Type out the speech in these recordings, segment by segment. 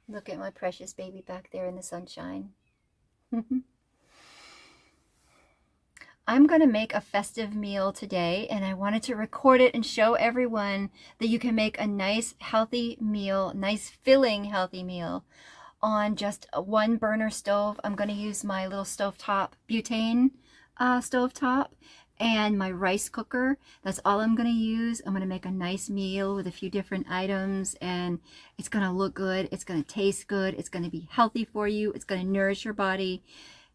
Look at my precious baby back there in the sunshine. I'm going to make a festive meal today, and I wanted to record it and show everyone that you can make a nice healthy meal, nice filling healthy meal on just a one burner stove. I'm going to use my little stovetop butane stovetop and my rice cooker. That's all I'm going to use. I'm going to make a nice meal with a few different items, and it's going to look good. It's going to taste good. It's going to be healthy for you. It's going to nourish your body,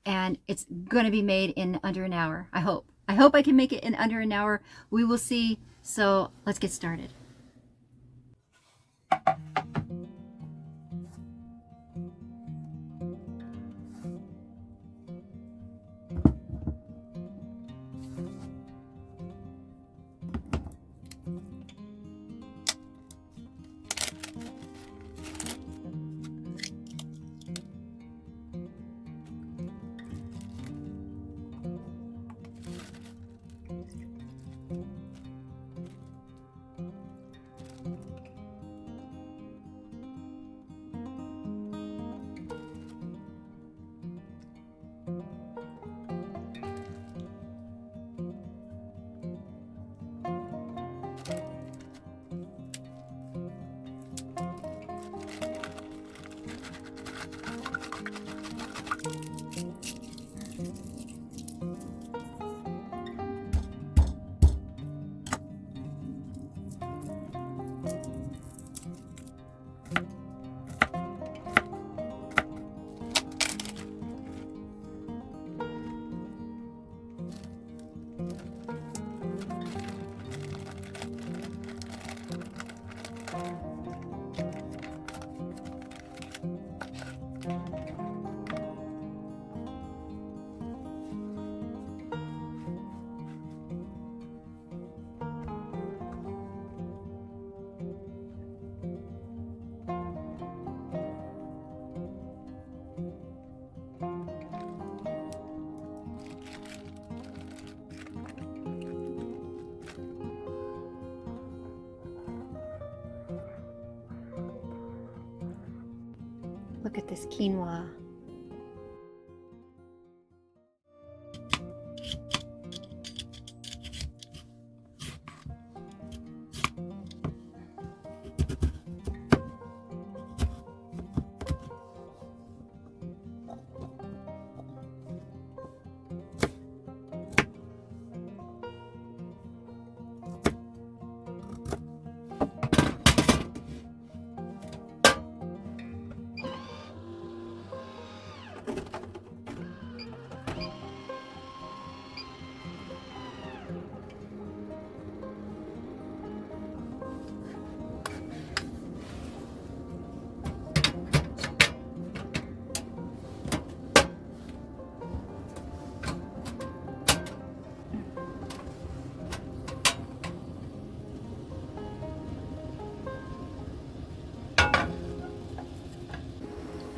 and it's going to be made in under an hour. I hope. I hope I can make it in under an hour. We will see. So let's get started. Look at this quinoa.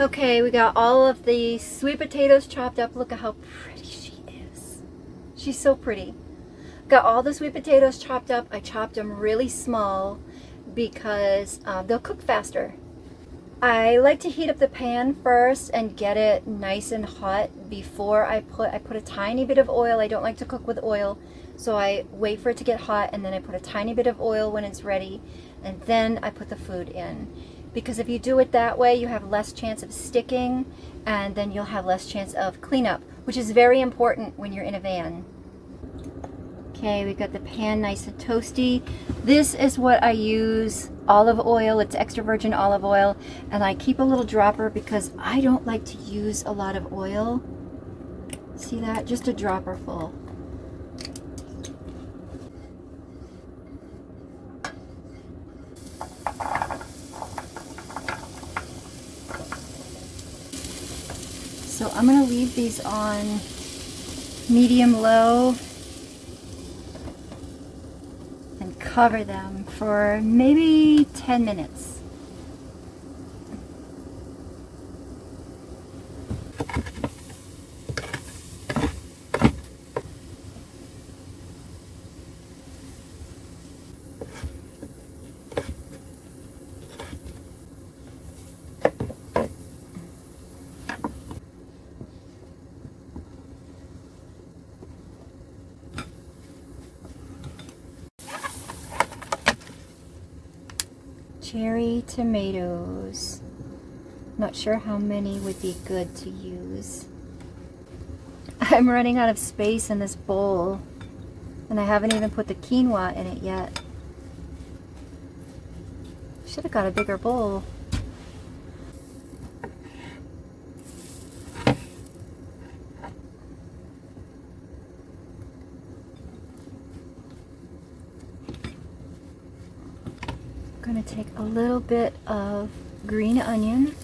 Okay, we got all of the sweet potatoes chopped up. Look at how pretty she is. She's so pretty. Got all the sweet potatoes chopped up. I chopped them really small because they'll cook faster. I like to heat up the pan first and get it nice and hot before I put a tiny bit of oil. I don't like to cook with oil, so I wait for it to get hot, and then I put a tiny bit of oil when it's ready, and then I put the food in. Because if you do it that way, you have less chance of sticking, and then you'll have less chance of cleanup, which is very important when you're in a van. Okay, we got the pan nice and toasty. This is what I use, olive oil. It's extra virgin olive oil, and I keep a little dropper because I don't like to use a lot of oil. See that? Just a dropper full. So I'm going to leave these on medium-low and cover them for maybe 10 minutes. cherry tomatoes. Not sure how many would be good to use. I'm running out of space in this bowl, and I haven't even put the quinoa in it yet. Should have got a bigger bowl. I'm going to take a little bit of green onion.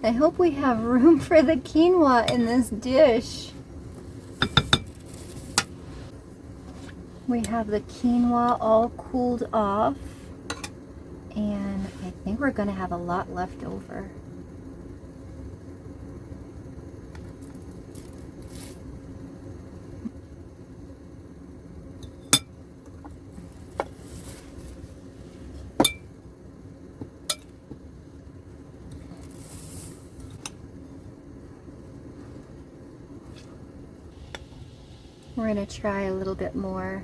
I hope we have room for the quinoa in this dish. We have the quinoa all cooled off, and I think we're going to have a lot left over. We're going to try a little bit more.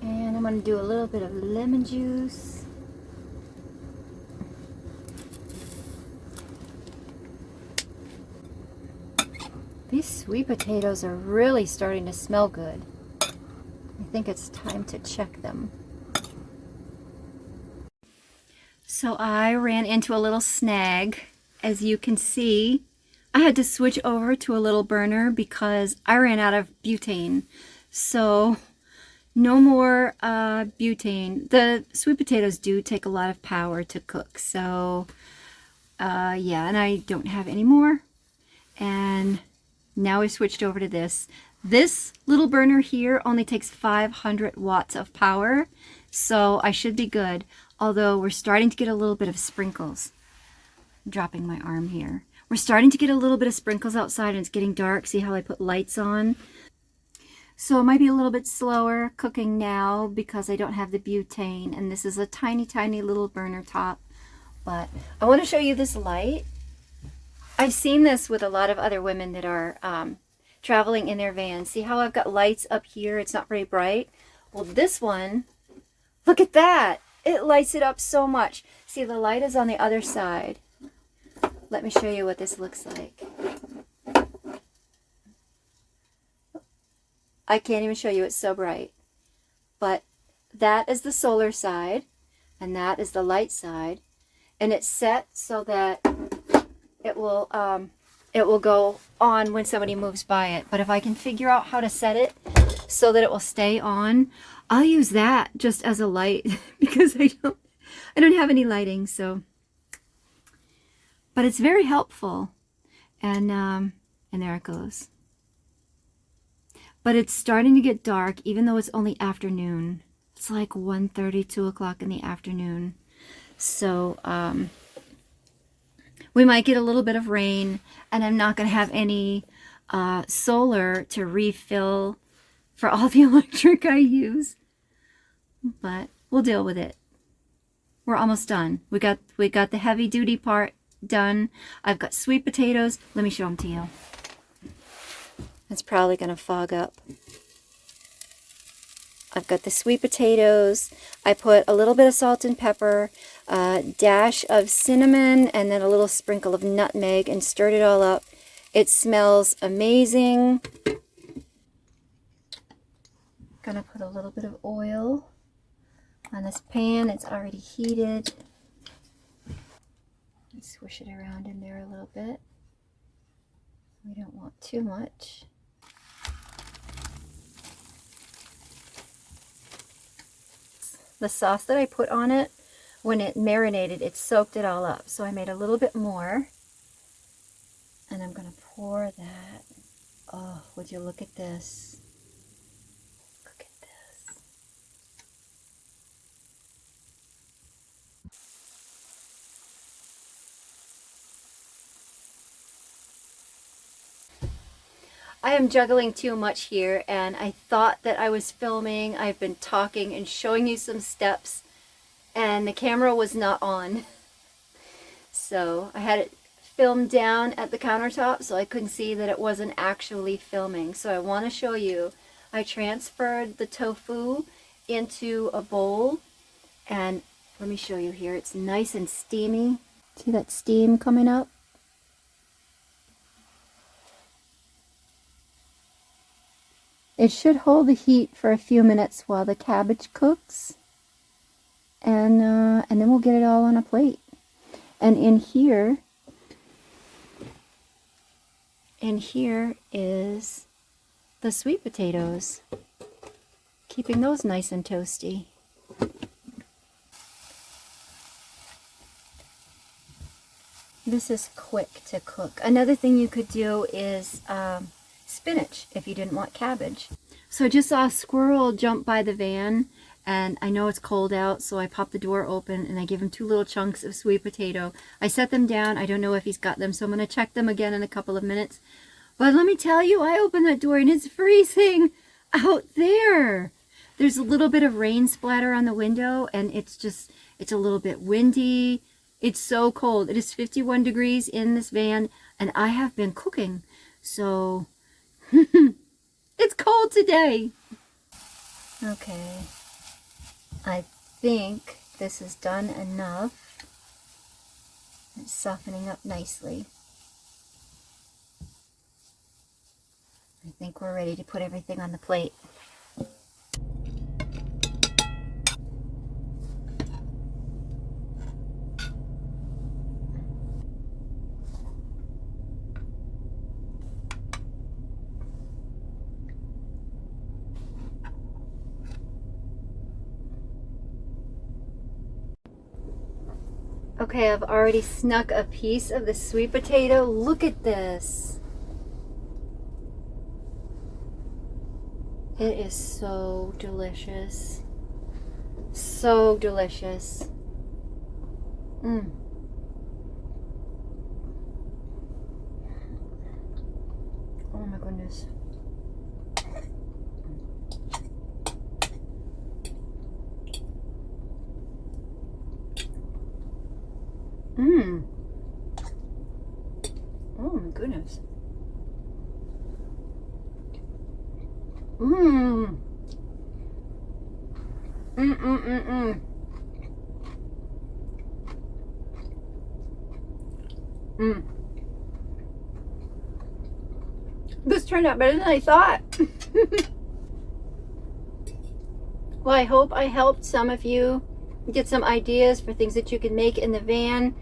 And I'm going to do a little bit of lemon juice. These sweet potatoes are really starting to smell good. I think it's time to check them. So I ran into a little snag. As you can see, I had to switch over to a little burner because I ran out of butane. So no more butane. The sweet potatoes do take a lot of power to cook. So yeah, and I don't have any more. And now we switched over to this. This little burner here only takes 500 watts of power, so I should be good. Although we're starting to get a little bit of sprinkles. I'm dropping my arm here. We're starting to get a little bit of sprinkles outside, and it's getting dark. See how I put lights on? So it might be a little bit slower cooking now because I don't have the butane, and this is a tiny, tiny little burner top. But I want to show you this light. I've seen this with a lot of other women that are traveling in their vans. See how I've got lights up here? It's not very bright. Well, this one, look at that. It lights it up so much. See, the light is on the other side. Let me show you what this looks like. I can't even show you. It's so bright. But that is the solar side, and that is the light side. And it's set so that it will go on when somebody moves by it. But if I can figure out how to set it so that it will stay on, I'll use that just as a light because I don't have any lighting. So, but it's very helpful, and there it goes. But it's starting to get dark, even though it's only afternoon. It's like 1:30, 2 o'clock in the afternoon. So we might get a little bit of rain, and I'm not going to have any solar to refill for all the electric I use. But we'll deal with it. We're almost done. We got the heavy duty part done. I've got sweet potatoes. Let me show them to you. It's probably going to fog up. I've got the sweet potatoes. I put a little bit of salt and pepper, a dash of cinnamon, and then a little sprinkle of nutmeg, and stirred it all up. It smells amazing. Gonna put a little bit of oil on this pan. It's already heated. Swish it around in there a little bit. We don't want too much. The sauce that I put on it, when it marinated, it soaked it all up. So I made a little bit more. And I'm going to pour that. Oh, would you look at this? Look at this. I am juggling too much here, and I thought that I was filming. I've been talking and showing you some steps, and the camera was not on. So I had it filmed down at the countertop so I couldn't see that it wasn't actually filming. So I want to show you. I transferred the tofu into a bowl, and let me show you here. It's nice and steamy. See that steam coming up? It should hold the heat for a few minutes while the cabbage cooks, and then we'll get it all on a plate. And in here is the sweet potatoes, keeping those nice and toasty. This is quick to cook. Another thing you could do is spinach if you didn't want cabbage. So I just saw a squirrel jump by the van, and I know it's cold out, so I pop the door open and I give him 2 little chunks of sweet potato. I set them down. I don't know if he's got them, so I'm going to check them again in a couple of minutes. But let me tell you, I opened that door and it's freezing out there. There's a little bit of rain splatter on the window, and it's a little bit windy. It's so cold. It is 51 degrees in this van, and I have been cooking, so it's cold today. Okay, I think this is done enough. It's softening up nicely. I think we're ready to put everything on the plate. Okay, I've already snuck a piece of the sweet potato. Look at this. It is so delicious. So delicious. Oh my goodness. Oh my goodness. This turned out better than I thought. Well, I hope I helped some of you get some ideas for things that you can make in the van,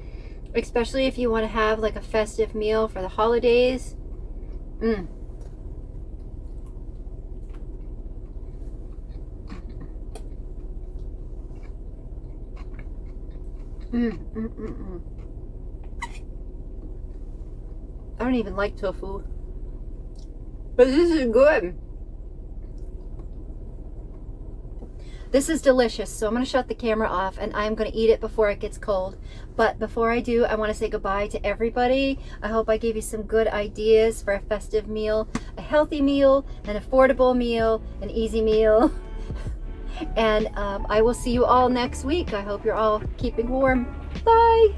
especially if you want to have like a festive meal for the holidays. I don't even like tofu, but this is good. This is delicious, so I'm going to shut the camera off and I'm going to eat it before it gets cold. But before I do, I want to say goodbye to everybody. I hope I gave you some good ideas for a festive meal, a healthy meal, an affordable meal, an easy meal. And I will see you all next week. I hope you're all keeping warm. Bye!